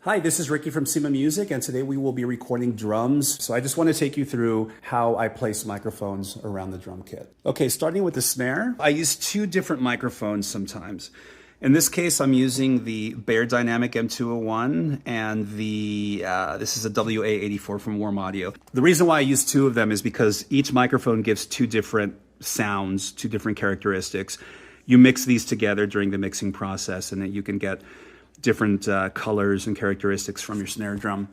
Hi, this is Ricky from SEMA Music, and today we will be recording drums. So I just want to take you through how I place microphones around the drum kit. Okay, starting with the snare, I use two different microphones sometimes. In this case, I'm using the Beyerdynamic M201 and this is a WA84 from Warm Audio. The reason why I use two of them is because each microphone gives two different sounds, two different characteristics. You mix these together during the mixing process, and then you can get different colors and characteristics from your snare drum.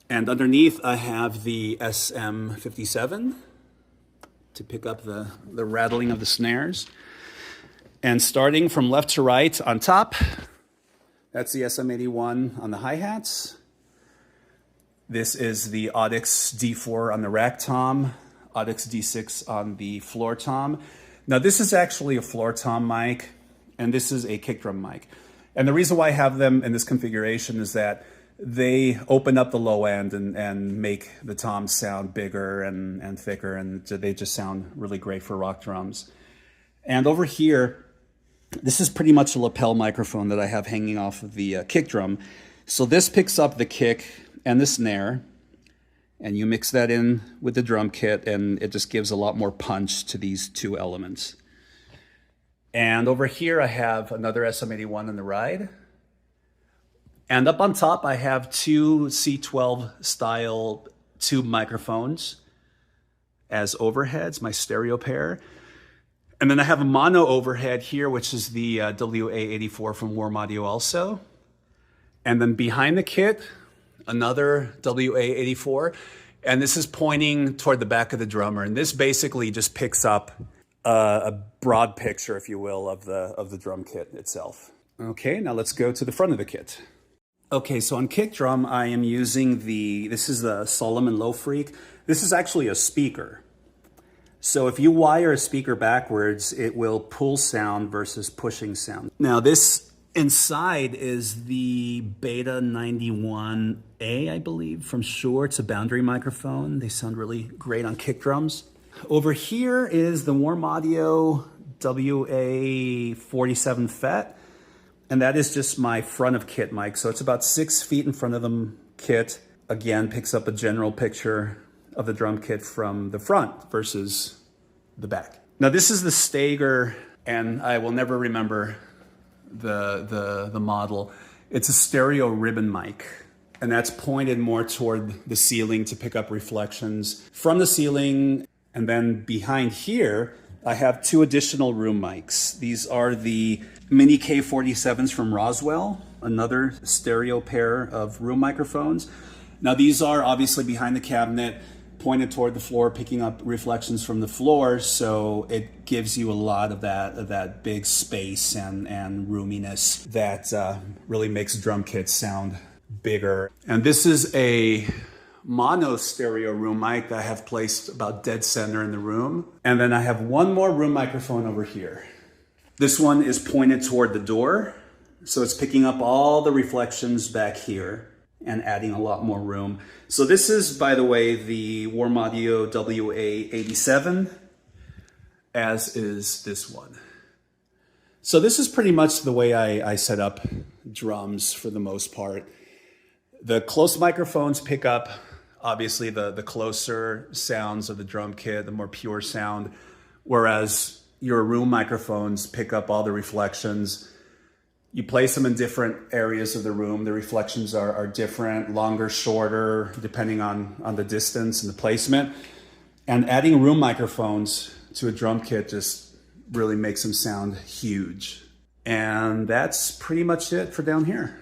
And underneath I have the SM57 to pick up the rattling of the snares. And starting from left to right on top, that's the SM81 on the hi-hats. This is the Audix D4 on the rack tom, Audix D6 on the floor tom. Now this is actually a floor tom mic, and this is a kick drum mic. And the reason why I have them in this configuration is that they open up the low end and make the toms sound bigger and thicker, and they just sound really great for rock drums. And over here, this is pretty much a lapel microphone that I have hanging off of the kick drum. So this picks up the kick and the snare, and you mix that in with the drum kit, and it just gives a lot more punch to these two elements. And over here, I have another SM81 on the ride. And up on top, I have two C12 style tube microphones as overheads, my stereo pair. And then I have a mono overhead here, which is the WA84 from Warm Audio also. And then behind the kit, another WA84. And this is pointing toward the back of the drummer. And this basically just picks up a broad picture, if you will, of the drum kit itself. Okay, now let's go to the front of the kit. Okay, so on kick drum, I am using this is the Solomon Low Freak. This is actually a speaker. So if you wire a speaker backwards, it will pull sound versus pushing sound. Now this inside is the Beta 91A, I believe, from Shure. It's a boundary microphone. They sound really great on kick drums. Over here is the Warm Audio WA47 FET, and that is just my front of kit mic. So it's about 6 feet in front of the kit. Again, picks up a general picture of the drum kit from the front versus the back. Now this is the Stager, and I will never remember the model. It's a stereo ribbon mic, and that's pointed more toward the ceiling to pick up reflections from the ceiling. And then behind here, I have two additional room mics. These are the Mini K47s from Roswell, another stereo pair of room microphones. Now these are obviously behind the cabinet, pointed toward the floor, picking up reflections from the floor, so it gives you a lot of that big space and roominess that really makes drum kits sound bigger. And this is a mono stereo room mic that I have placed about dead center in the room. And then I have one more room microphone over here. This one is pointed toward the door, so it's picking up all the reflections back here and adding a lot more room. So this is, by the way, the Warm Audio WA87, as is this one. So this is pretty much the way I set up drums for the most part. The close microphones pick up obviously the closer sounds of the drum kit, the more pure sound, whereas your room microphones pick up all the reflections. You place them in different areas of the room. The reflections are different, longer, shorter, depending on the distance and the placement. And adding room microphones to a drum kit just really makes them sound huge. And that's pretty much it for down here.